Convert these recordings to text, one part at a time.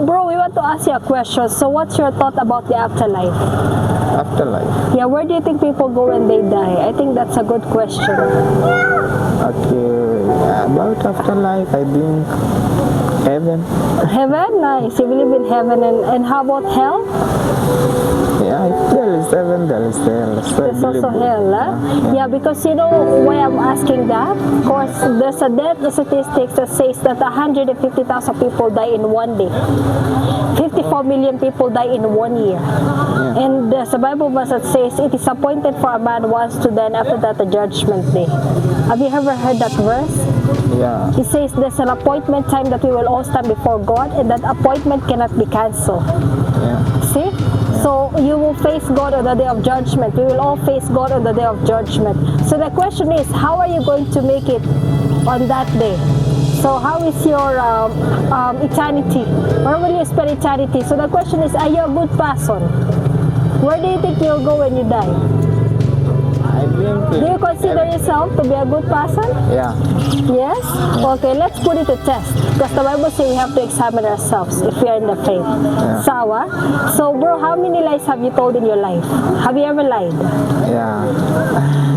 bro, we want to ask you a question. So what's your thought about the afterlife? Afterlife. Yeah, where do you think people go when they die? I think that's a good question. Okay, about afterlife, I think heaven. Heaven? Nice. You believe in heaven. And how about hell? Yeah, if there is heaven, there is hell. So I There's also believe hell, huh? Yeah, because you know why I'm asking that? Of course, there's a death statistics that says that 150,000 people die in one day. 54 million people die in 1 year. And there's a Bible verse that says, it is appointed for a man once to die, and after that the judgment day. Have you ever heard that verse? Yeah. It says there's an appointment time that we will all stand before God, and that appointment cannot be cancelled. Yeah. See? So you will face God on the day of judgment. We will all face God on the day of judgment. So the question is, how are you going to make it on that day? So how is your eternity? Where will you spend eternity? So the question is, are you a good person? Where do you think you'll go when you die? I think. Do you consider yourself to be a good person? Yeah. Yes? Okay, let's put it to test. Because the Bible says we have to examine ourselves if we are in the faith. Sawa? So bro, how many lies have you told in your life? Have you ever lied? Yeah.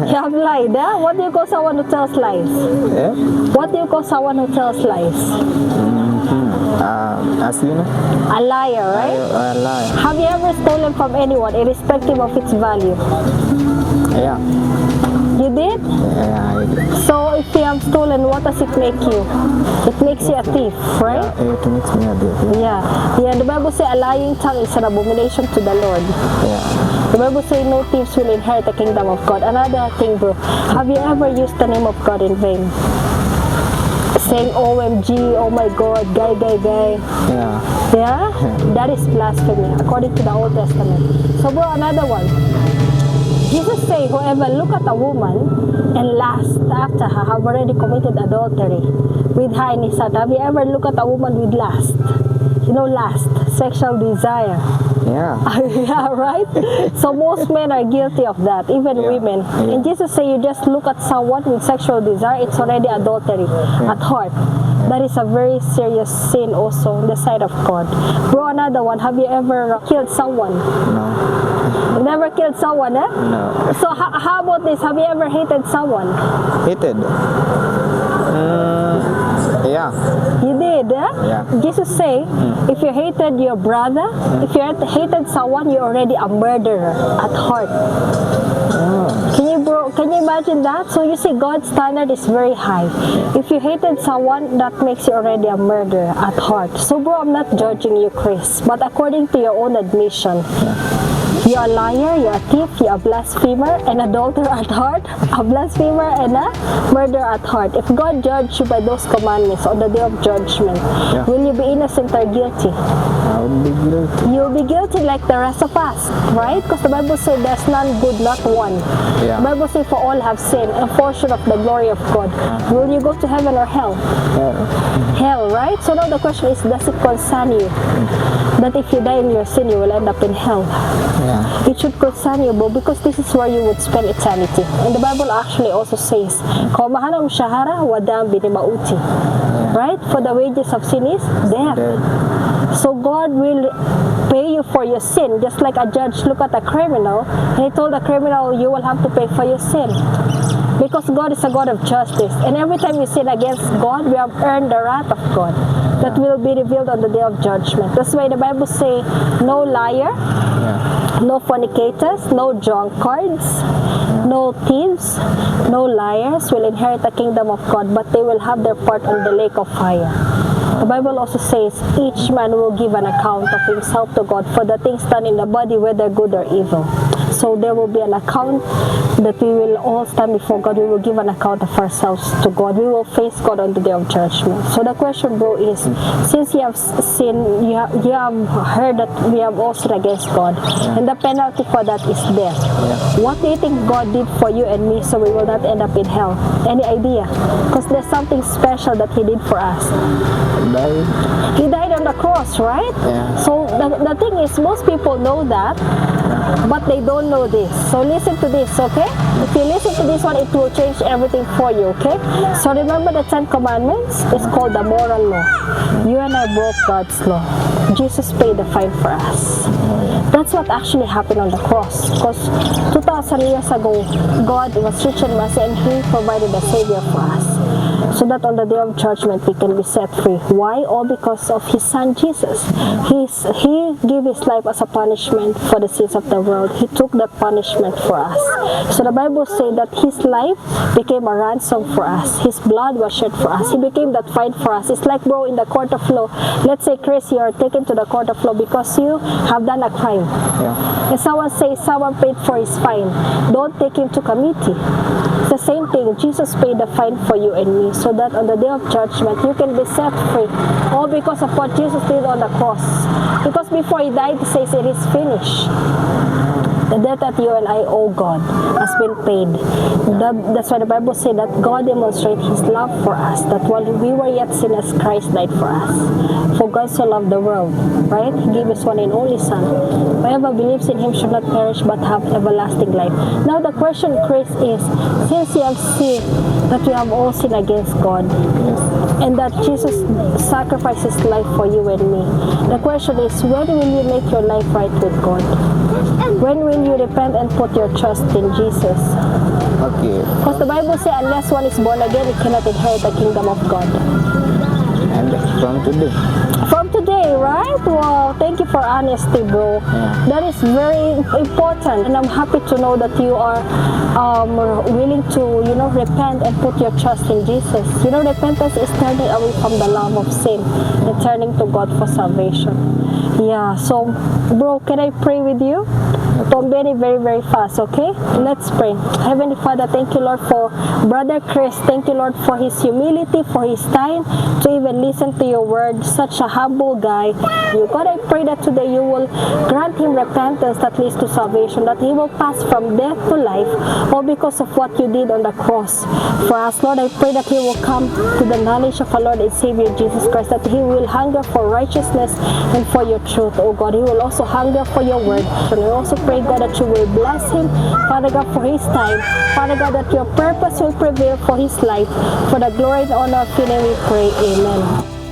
You have lied, huh? What do you call someone who tells lies? Yeah. What do you call someone who tells lies? As you know, A liar, right? I lie. Have you ever stolen from anyone, irrespective of its value? Yeah. You did? Yeah, I do. So if you have stolen, what does it make you? It makes you a thief, right? It makes me a bit. Yeah. Yeah, the Bible says a lying tongue is an abomination to the Lord. Yeah. The Bible says no thieves will inherit the kingdom of God. Another thing, bro, have you ever used the name of God in vain? Saying OMG, oh my God, guy. Yeah. Yeah? That is blasphemy according to the Old Testament. So bro, another one. Jesus say, whoever look at a woman and lust after her have already committed adultery with her in his heart. Have you ever looked at a woman with lust? You know, lust, sexual desire. Yeah. Yeah, right? So most men are guilty of that, even women. And Jesus say you just look at someone with sexual desire, it's already adultery at heart. That is a very serious sin also in the sight of God. Bro, another one, have you ever killed someone? No. You never killed someone, eh? No. So how about this? Have you ever hated someone? Hated. Yeah. You did, eh? Yeah. Jesus say, if you hated your brother, if you hated someone, you're already a murderer at heart. Can you imagine that? So you see, God's standard is very high. If you hated someone, that makes you already a murderer at heart. So bro, I'm not judging you, Chris, but according to your own admission, you're a liar, you're a thief, you're a blasphemer, an adulterer at heart, a blasphemer, and a murderer at heart. If God judged you by those commandments on the day of judgment, will you be innocent or guilty? I'll be guilty. You'll be guilty like the rest of us, right? Because the Bible says there's none good, not one. Yeah. The Bible says for all have sinned and fall short of the glory of God. Will you go to heaven or hell? Hell, right? So now the question is, does it concern you that if you die in your sin, you will end up in hell? Yeah. It should concern you, bro, because this is where you would spend eternity. And the Bible actually also says, "Kaumahanam shahara wadam binimauti." Right? For the wages of sin is death. So God will pay you for your sin, just like a judge look at a criminal and he told the criminal, you will have to pay for your sin. Because God is a God of justice. And every time we sin against God, we have earned the wrath of God that will be revealed on the day of judgment. That's why the Bible say, no liar, no fornicators, no drunkards, no thieves, no liars will inherit the kingdom of God, but they will have their part on the lake of fire. The Bible also says each man will give an account of himself to God for the things done in the body, whether good or evil. So there will be an account that we will all stand before God. We will give an account of ourselves to God. We will face God on the day of judgment. So the question, bro, is since you have sinned, you have heard that we have all sinned against God, and the penalty for that is death. What do you think God did for you and me so we will not end up in hell? Any idea? Because there's something special that He did for us. He died on the cross, right? Yeah. So the thing is, most people know that, but they don't know this. So listen to this, okay? If you listen to this one, it will change everything for you, okay? So remember the 10 Commandments? It's called the moral law. You and I broke God's law. Jesus paid the fine for us. That's what actually happened on the cross. Because 2,000 years ago, God was rich and mercy and He provided a Savior for us. So that on the day of judgment we can be set free. Why? All because of His Son Jesus. He gave His life as a punishment for the sins of the world. He took that punishment for us. So the Bible says that His life became a ransom for us. His blood was shed for us. He became that fine for us. It's like, bro, in the court of law. Let's say, Chris, you are taken to the court of law because you have done a crime. Yeah. And someone says someone paid for his fine. Don't take him to committee. It's the same thing. Jesus paid the fine for you and me, so that on the day of judgment you can be set free. All because of what Jesus did on the cross. Because before He died, He says it is finished. The debt that you and I owe God has been paid. That's why the Bible says that God demonstrates His love for us, that while we were yet sinners, Christ died for us. For God so loved the world, right? He gave His one and only Son. Whoever believes in Him should not perish but have everlasting life. Now the question, Chris, is, since you have seen that we have all sinned against God, and that Jesus sacrificed His life for you and me, the question is, when will you make your life right with God? When will you repent and put your trust in Jesus? Okay. Because the Bible says unless one is born again, it cannot inherit the kingdom of God. And from today. From today, right? Wow, thank you for honesty, bro. Yeah. That is very important, and I'm happy to know that you are willing to, repent and put your trust in Jesus. Repentance is turning away from the love of sin and turning to God for salvation. Yeah, so, bro, can I pray with you? Very, very, very fast, okay? Let's pray. Heavenly Father, thank you, Lord, for Brother Chris. Thank you, Lord, for his humility, for his time to even listen to your word. Such a humble guy. You God, I pray that today you will grant him repentance that leads to salvation, that he will pass from death to life, all because of what you did on the cross for us. Lord, I pray that he will come to the knowledge of our Lord and Savior Jesus Christ, that he will hunger for righteousness and for your truth, oh God. He will also hunger for your word. And we also pray, God, that you will bless him, Father God, for his time. Father God, that your purpose will prevail for his life. For the glory and honor of your name we pray. Amen.